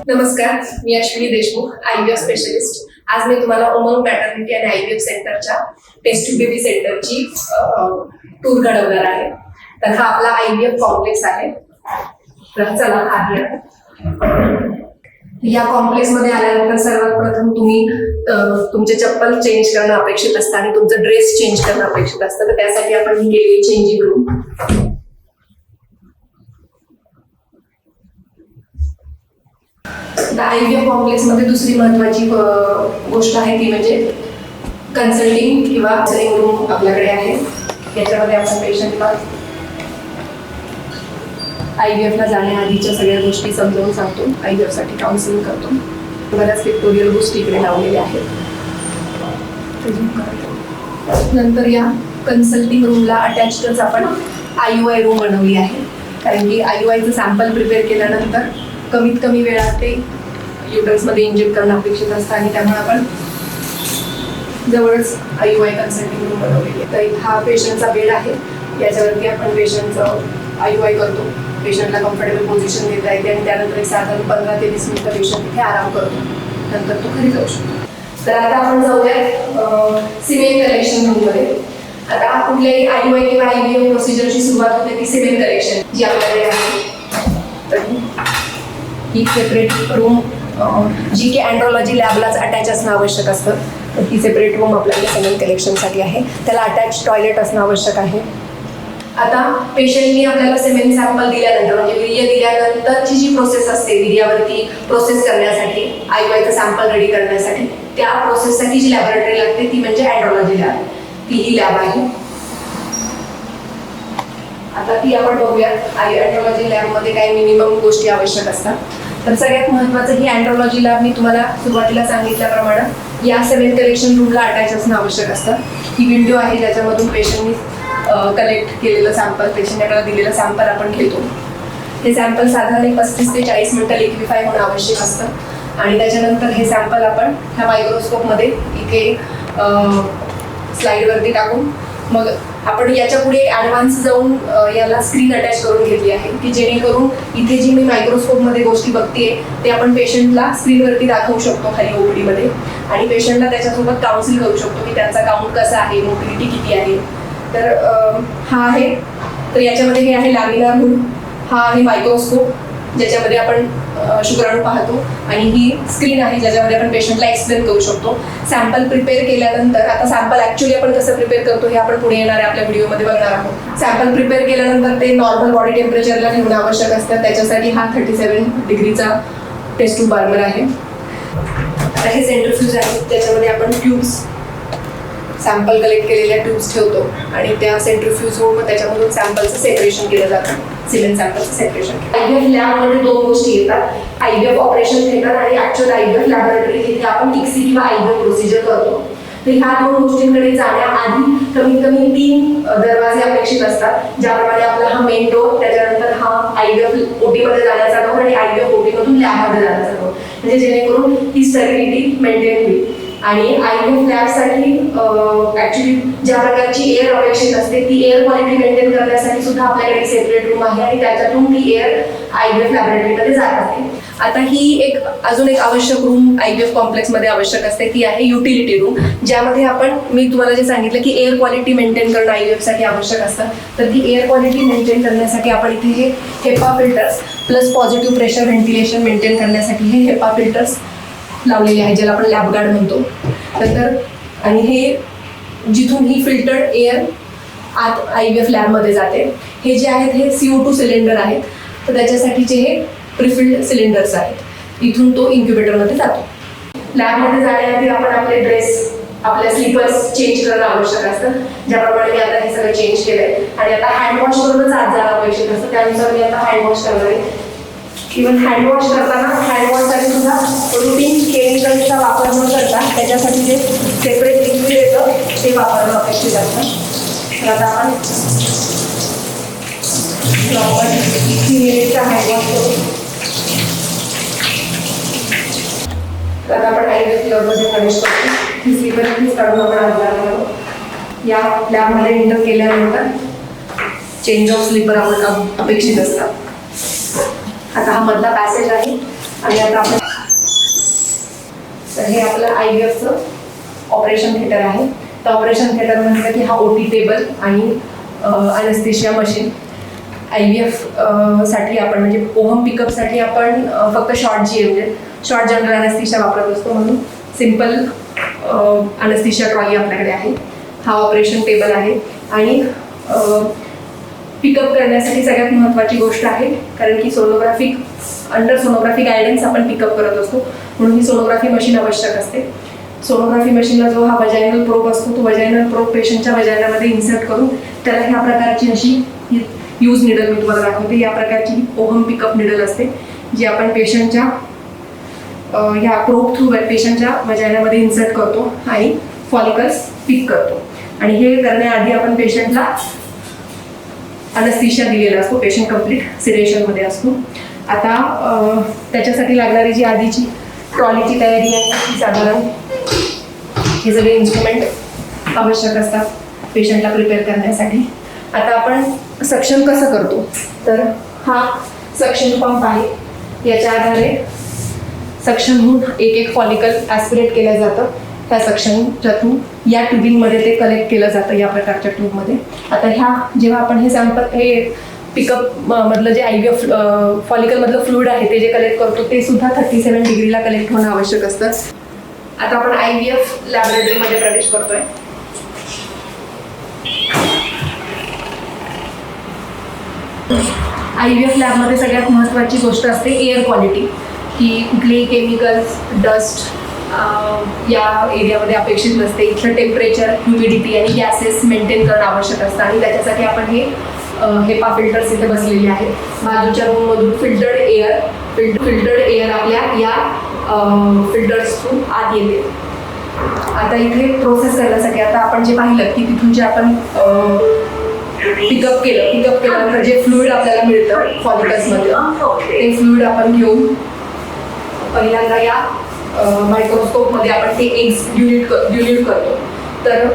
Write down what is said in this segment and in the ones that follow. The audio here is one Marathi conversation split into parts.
नमस्कार, मी अश्विनी देशमुख, IVF स्पेशलिस्ट. आज मी तुम्हाला उमंग मॅटर्निटी आणि IVF सेंटरच्या टेस्ट टू बेबी सेंटरची टूर घडवणार आहे. तर हा आपला IVF कॉम्प्लेक्स आहे. तर चला आहे. या कॉम्प्लेक्स मध्ये आल्यानंतर सर्वात प्रथम तुम्ही तुमचे चप्पल चेंज करणं अपेक्षित असतं आणि तुमचं ड्रेस चेंज करणं अपेक्षित असतं. तर त्यासाठी आपण ही केलेली चेंजिंग रूम. IVF कॉम्प्लेक्स मध्ये दुसरी महत्वाची गोष्ट आहे ती म्हणजे कन्सल्टिंग किंवा काउन्सिलिंग रूम आपल्याकडे आहे. याच्यामध्ये आपण पेशंटला IVF ला जाण्याआधीच्या सगळ्या गोष्टी समजावून सांगतो. IVF साठी काउन्सिलिंग करतो. बऱ्याच पिक्टोरियल गोष्टी इकडे लावलेल्या आहेत. नंतर या कन्सल्टिंग रूमला अटॅचडच आपण IUI रूम बनवली आहे. कारण की IUIचं सॅम्पल प्रिपेअर केल्यानंतर कमीत कमी वेळात ते युटरसमध्ये इंजेक्ट करणं अपेक्षित असतं आणि त्यामुळे आपण जवळच IUI कन्सल्टिंग रूम बनवलेली आहे. तर हा पेशंटचा बेड आहे. याच्यावरती आपण पेशंटचं IUI करतो. पेशंटला कम्फर्टेबल पोझिशन देता येते आणि त्यानंतर एक साधारण 15 ते 20 मिनिटं पेशंट इथे आराम करतो. नंतर तो घरी जाऊ शकतो. तर आता आपण जाऊया सिमेन कलेक्शन रूममध्ये. आता कुठल्याही IUI किंवा IVF प्रोसिजरची सुरुवात होते ती सिमेन कलेक्शन जी आपल्याकडे आहे. ही सेपरेट रूम जी की अँड्रोलॉजी लॅबलाच अटॅच असणं आवश्यक असतं. तर ही सेपरेट रूम आपल्याकडे सिमेन कलेक्शनसाठी आहे. त्याला अटॅच टॉयलेट असणं आवश्यक आहे. आता पेशंटनी आपल्याला सिमेन सॅम्पल दिल्यानंतर म्हणजे वीर्य दिल्यानंतरची जी प्रोसेस असते वीर्यावरती प्रोसेस करण्यासाठी IUIचं सॅम्पल रेडी करण्यासाठी त्या प्रोसेससाठी जी लॅबोरेटरी लागते ती म्हणजे अँड्रोलॉजी लॅब. ती ही लॅब आहे. आता ती आपण बघूया. अँड्रोलॉजी लॅबमध्ये काही मिनिमम गोष्टी आवश्यक असतात. तर सगळ्यात महत्त्वाचं ही अँड्रोलॉजी लॅब मी तुम्हाला सुरुवातीला सांगितल्याप्रमाणे या सिमेन कलेक्शन रूमला अटॅच असणं आवश्यक असतं. ही विंडो आहे ज्याच्यामधून पेशंटनी कलेक्ट केलेलं सॅम्पल पेशंटला दिलेलं सॅम्पल आपण घेतो. हे सॅम्पल साधारण 35 ते 40 मिनिटं लिक्विफाय होणं आवश्यक असतं आणि त्याच्यानंतर हे सॅम्पल आपण ह्या मायक्रोस्कोपमध्ये इथे स्लाईडवरती टाकून मग आपण याच्या पुढे ॲडव्हान्स जाऊन याला स्क्रीन अटॅच करून घेतली आहे की जेणेकरून इथे जी मी मायक्रोस्कोपमध्ये गोष्टी बघतेय ते आपण पेशंटला स्क्रीनवरती दाखवू शकतो खाली OPD मध्ये आणि पेशंटला त्याच्यासोबत काउन्सिल करू शकतो की त्यांचा काउंट कसा आहे, मोटिलिटी किती आहे. तर हा आहे. तर याच्यामध्ये हे आहे लॅमिनार हुड. हा आहे मायक्रोस्कोप ज्याच्यामध्ये आपण शुक्राणू पाहतो आणि ही स्क्रीन आहे ज्याच्यामध्ये आपण पेशंटला एक्सप्लेन करू शकतो. सॅम्पल प्रिपेअर केल्यानंतर आता सॅम्पल ॲक्च्युली आपण कसं प्रिपेअर करतो हे आपण पुढे येणाऱ्या आपल्या व्हिडिओमध्ये बघणार आहोत. सॅम्पल प्रिपेअर केल्यानंतर ते नॉर्मल बॉडी टेम्परेचरला ठेवणं आवश्यक असतं. त्याच्यासाठी हा 37 डिग्रीचा टेस्ट ट्यूब बार्बर आहे. आता हे सेंट्रिफ्यूज आहे त्याच्यामध्ये आपण ट्यूब्स सॅम्पल कलेक्ट केलेल्या ट्यूब्स ठेवतो आणि त्या सेंट्रिफ्यूज होऊन मग त्याच्यामधून सॅम्पलचं सेपरेशन केलं जातं. Semen सॅम्पलचं separation. IVF लॅबमध्ये दोन गोष्टी येतात. IVF ऑपरेशन थिएटर आणि ॲक्च्युअल IVF लॅबोरेटरी जिथे आपण ICSI किंवा IVF प्रोसिजर करतो. तर ह्या दोन गोष्टींकडे जाण्याआधी कमीत कमी 3 दरवाजे अपेक्षित असतात. ज्याप्रमाणे आपला हा मेन डोर, त्याच्यानंतर हा IVF OT मध्ये जाण्याचा डोर आणि IVF OT मधून लॅबमध्ये जाण्याचा डोर. म्हणजे जेणेकरून ही स्टेबिलिटी मेंटेन होईल. आणि IVF लॅबसाठी ॲक्च्युली ज्या प्रकारची एअर अपेक्षित असते ती एअर क्वालिटी मेंटेन करण्यासाठी सुद्धा आपल्याकडे सेपरेट रूम आहे आणि त्याच्यातून ती एअर IVF लॅबोरेटरीमध्ये जात आहे. आता ही अजून एक आवश्यक रूम IVF कॉम्प्लेक्समध्ये आवश्यक असते ती आहे युटिलिटी रूम. ज्यामध्ये मी तुम्हाला जे सांगितलं की एअर क्वालिटी मेंटेन करणं IVF साठी आवश्यक असतं. तर ती एअर क्वालिटी मेंटेन करण्यासाठी आपण इथे हे HEPA filters plus positive pressure ventilation maintain करण्यासाठी हे HEPA फिल्टर्स लावलेले आहे ज्याला आपण लॅब गार्ड म्हणतो. नंतर आणि हे जिथून ही फिल्टर्ड एअर आत IVF लॅबमध्ये जाते. हे जे आहेत हे CO2 सिलेंडर आहेत. तर त्याच्यासाठीचे हे प्रिफिल्ड सिलेंडर्स आहेत. इथून तो इन्क्युबेटरमध्ये जातो. लॅबमध्ये जाण्याआधी आपण आपले ड्रेस आपल्या स्लीपर्स चेंज करणं आवश्यक असतं. ज्याप्रमाणे मी आता हे सगळं चेंज केलंय आणि आता हँडवॉश करूनच आत जाणं अपेक्षित असतं. त्यानुसार मी आता हँडवॉश करणार आहे. इव्हन हँडवॉश करताना हँडवॉशसाठी सुद्धा रुटीन केमिकल्सचा वापर न करता त्याच्यासाठी जे सेपरेट लिक्विड येतं ते वापरणं अपेक्षित असतं. तर आता आपण प्रॉपर 3 मिनिटचा हँडवॉश करू. तर आता आपण IVF लॅबमध्ये प्रवेश करतो. ही स्लीपर प्लीज काढून आपण आज जाणार आहोत. या लॅबमध्ये एंटर केल्यानंतर चेंज ऑफ स्लीपर आपण अपेक्षित असतात. आता हा मधला पॅसेज आहे आणि आता आपण तर हे आपलं IVFचं ऑपरेशन थिएटर आहे. तर ऑपरेशन थिएटर म्हणजे की हा OT टेबल आणि अनेस्थेशिया मशीन. IVF साठी आपण म्हणजे ओहम पिकअपसाठी आपण फक्त शॉर्ट GA म्हणजे शॉर्ट जनरल अनेस्थेशिया वापरत असतो, म्हणून सिम्पल अनेस्थेशिया ट्रॉली आपल्याकडे आहे. हा ऑपरेशन टेबल आहे आणि पिकअप करण्यासाठी सगळ्यात महत्त्वाची गोष्ट आहे, कारण की अंडर सोनोग्राफी गायडन्स आपण पिकअप करत असतो, म्हणून ही सोनोग्राफी मशीन आवश्यक असते. सोनोग्राफी मशीनला जो हा वजायनल प्रोब असतो तो वजायनल प्रोब पेशंटच्या वजायनामध्ये इन्सर्ट करून त्याला ह्या प्रकारची अशी यूज निडल मी तुम्हाला दाखवते. या प्रकारची ओहम पिकअप निडल असते जी आपण पेशंटच्या ह्या प्रोब थ्रू पेशंटच्या वजायनामध्ये इन्सर्ट करतो आणि फॉलिकल्स पिक करतो. आणि हे करण्याआधी आपण पेशंटला अनेस्थेशिया दिलेला असतो. पेशंट कंप्लीट सिडेशनमध्ये असतो. आता त्याच्यासाठी लागणारी जी आधीची ट्रॉलीची तयारी आहे ती साधारण हे सगळे इन्स्ट्रुमेंट आवश्यक असतात पेशंटला प्रिपेअर करण्यासाठी. आता आपण सक्शन कसं करतो, तर हा सक्शन पंप आहे. याच्या आधारे सक्शन होऊन एक फॉलिकल ॲस्पिरेट केलं जातं. त्या सक्शनच्यातून या ट्यूबिंगमध्ये ते कलेक्ट केलं जातं या प्रकारच्या ट्यूबमध्ये. आता ह्या जेव्हा आपण हे सॅम्पल हे पिकअप मधलं जे IVF फॉलिकलमधलं फ्लुइड आहे ते जे कलेक्ट करतो ते सुद्धा 37 डिग्रीला कलेक्ट होणं आवश्यक असतं. आता आपण IVF लॅबोरेटरीमध्ये प्रवेश करतोय. IVF लॅबमध्ये सगळ्यात महत्त्वाची गोष्ट असते एअर क्वालिटी, की कुठलेही केमिकल्स, डस्ट या एरियामध्ये अपेक्षित नसते. इथलं टेम्परेचर, ह्युमिडिटी आणि गॅसेस मेंटेन करणं आवश्यक असतं आणि त्याच्यासाठी आपण हे हेपा फिल्टर्स इथे बसलेले आहेत. बाजूच्या रूममधून फिल्टर्ड एअर आपल्या या फिल्टर्स थ्रू आत येते. आता इथे प्रोसेस करण्यासाठी आता आपण जे पाहिलं की तिथून जे आपण पिकअप केल्यानंतर जे फ्लुइड आपल्याला मिळतं फॉलिकल्समध्ये ते फ्लुइड आपण घेऊन पहिल्यांदा या मायक्रोस्कोपमध्ये आपण ते एग्स ड्युल्यूट करतो. तर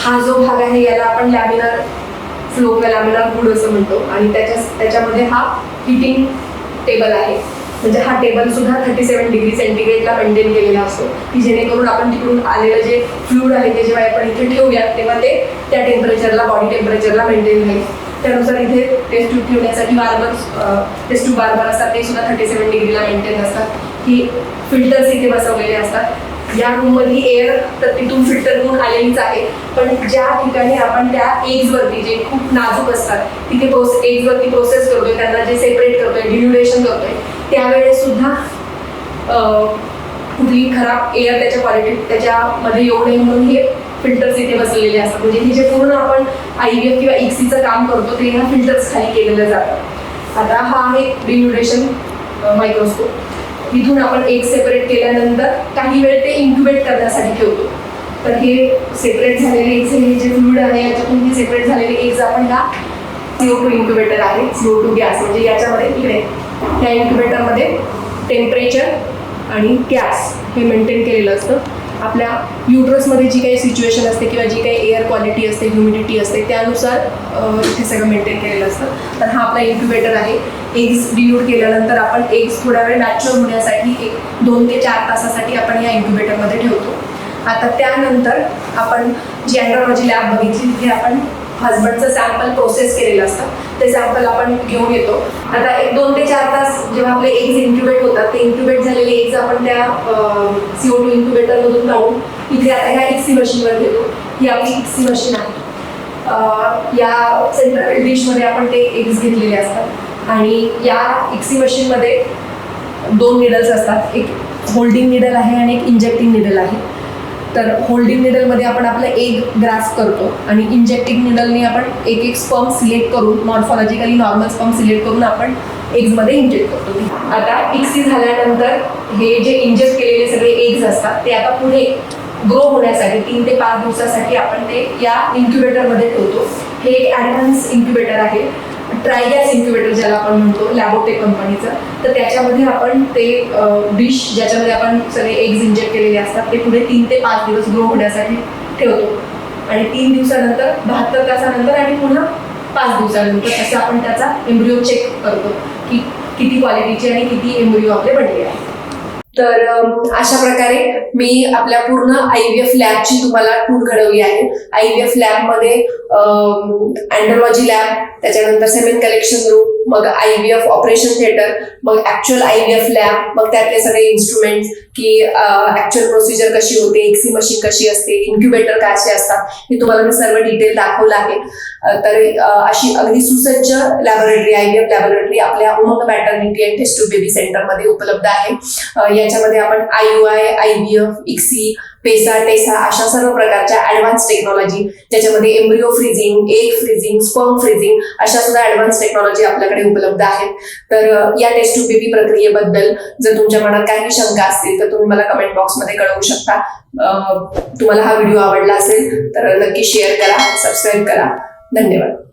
हा जो भाग आहे याला आपण लॅमिनार फ्लो किंवा लॅमिनार हुड असं म्हणतो आणि त्याच्यामध्ये हा हिटिंग टेबल आहे. म्हणजे हा टेबल सुद्धा 37 डिग्री सेंटीग्रेडला मेंटेन केलेला असतो, की जेणेकरून आपण तिकडून आलेलं जे फ्लुइड आहे ते जेव्हा आपण इथे ठेवूयात तेव्हा ते त्या टेम्परेचरला, बॉडी टेम्परेचरला मेंटेन राहील. त्यानुसार इथे टेस्ट ट्यूब ठेवण्यासाठी टेस्ट ट्यूब बार्बर असतात, ते सुद्धा 37 डिग्रीला मेंटेन असतात. ही फिल्टर्स इथे बसवलेले असतात. या रूममधली एअर तर तिथून फिल्टर होऊन आलेलीच आहे, पण ज्या ठिकाणी आपण त्या एग्सवरती जे खूप नाजूक असतात तिथे एग्सवरती प्रोसेस करतोय, त्यांना जे सेपरेट करतोय, डिल्युडेशन करतोय, त्यावेळेस सुद्धा कुठली खराब एअर त्याच्यामध्ये येऊ नये म्हणून हे फिल्टर्स इथे बसलेले असतात. म्हणजे हे जे पूर्ण आपण IVF किंवा ICSीचं काम करतो ते ह्या फिल्टर्स खाली केलेलं जातं. आता हा आहे डिल्युडेशन मायक्रोस्कोप. इथून आपण एक सेपरेट केल्यानंतर काही वेळ ते इन्क्युबेट करण्यासाठी ठेवतो. तर हे सेपरेट झालेले एग्स, हे जे फ्लुइड आहे याच्यातून हे सेपरेट झालेले एग्स आपण ह्या CO2 इन्क्युबेटर आहे, CO2 गॅस म्हणजे याच्यामध्ये इकडे ह्या इन्क्युबेटरमध्ये टेम्परेचर आणि गॅस हे मेंटेन केलेलं असतं. आपल्या युट्रसमध्ये जी काही सिच्युएशन असते किंवा जी काही एअर क्वालिटी असते, ह्युमिडिटी असते, त्यानुसार इथे सगळं मेंटेन केलेलं असतं. तर हा आपला इन्क्युबेटर आहे. एग्स डिल्यूट केल्यानंतर आपण एग्स थोड्या वेळ मॅच्युअर होण्यासाठी 2 ते 4 तासासाठी आपण या इन्क्युबेटरमध्ये ठेवतो. आता त्यानंतर आपण जी अँड्रोलॉजी लॅब बघितली तिथे आपण हजबंडचं सॅम्पल प्रोसेस केलेलं असतं, ते सॅम्पल आपण घेऊन येतो. आता 2 ते 4 तास जेव्हा आपले एग्स इन्क्युबेट होतात, ते इन्क्युबेट झालेले एग्स आपण त्या CO2 इन्क्युबेटरमधून काढून इथे आता ह्या ICSी मशीनवर घेतो. ही आपली ICSी मशीन आहे. या सेंट्रल डिशमध्ये आपण ते एग्स घेतलेले असतात आणि या ICSी मशीनमध्ये 2 निडल्स असतात. एक होल्डिंग निडल आहे आणि एक इंजेक्टिंग निडल आहे. तर होल्डिंग निडलमध्ये आपण आपलं एग ग्रास्प करतो आणि इंजेक्टिंग निडलने आपण एक स्पर्म सिलेक्ट करून मॉर्फॉलॉजिकली नॉर्मल स्पर्म सिलेक्ट करून आपण एग्समध्ये इंजेक्ट करतो. आता ICSी झाल्यानंतर हे जे इंजेक्ट केलेले सगळे एग्स असतात ते आता पुढे ग्रो होण्यासाठी 3 ते 5 दिवसासाठी आपण ते या इन्क्युबेटरमध्ये ठेवतो. हे एक ॲडव्हान्स इन्क्युबेटर आहे, ट्रायगॅस इन्क्युबेटर ज्याला आपण म्हणतो, लॅबोटेक कंपनीचं. तर त्याच्यामध्ये आपण ते डिश ज्याच्यामध्ये आपण सगळे एग्स इंजेक्ट केलेले असतात ते पुढे 3 ते 5 दिवस ग्रो होण्यासाठी ठेवतो आणि 3 दिवसानंतर, 72 तासानंतर आणि पुन्हा 5 दिवसानंतर असं आपण त्याचा एम्ब्रिओ चेक करतो की किती क्वालिटीचे आणि किती एम्ब्रिओ आपले बनले आहे. तर अशा प्रकारे मी आपल्या पूर्ण IVF लॅबची तुम्हाला टूर घडवली आहे. IVF लॅबमध्ये अँड्रोलॉजी लॅब, त्याच्यानंतर सेमेन कलेक्शन रूम, मग IVF ऑपरेशन थिएटर, मग ऍक्च्युअल IVF लॅब, मग त्यातले सगळे इन्स्ट्रुमेंट्स की ऍक्च्युअल प्रोसिजर कशी होते, एक्सी मशीन कशी असते, इन्क्युबेटर कसे असतात, हे तुम्हाला मी सर्व डिटेल दाखवलं आहे. तर अशी अगदी सुसज्ज लॅबोरेटरी, IVF लॅबोरेटरी आपल्या Umang maternity and test tube baby सेंटरमध्ये उपलब्ध आहे. याच्यामध्ये आपण IUI, IVF, ICSI, PESA, TESA अशा सर्व प्रकारच्या ऍडव्हान्स टेक्नॉलॉजी, ज्याच्यामध्ये embryo freezing, egg freezing, sperm freezing अशा सुद्धा ऍडव्हान्स टेक्नॉलॉजी आपल्याकडे उपलब्ध आहेत. तर या टेस्ट ट्यूब बेबी प्रक्रियेबद्दल जर तुमच्या मनात काही शंका असतील तर तुम्ही मला कमेंट बॉक्समध्ये कळवू शकता. तुम्हाला हा व्हिडिओ आवडला असेल तर नक्की शेअर करा, सबस्क्राईब करा. धन्यवाद.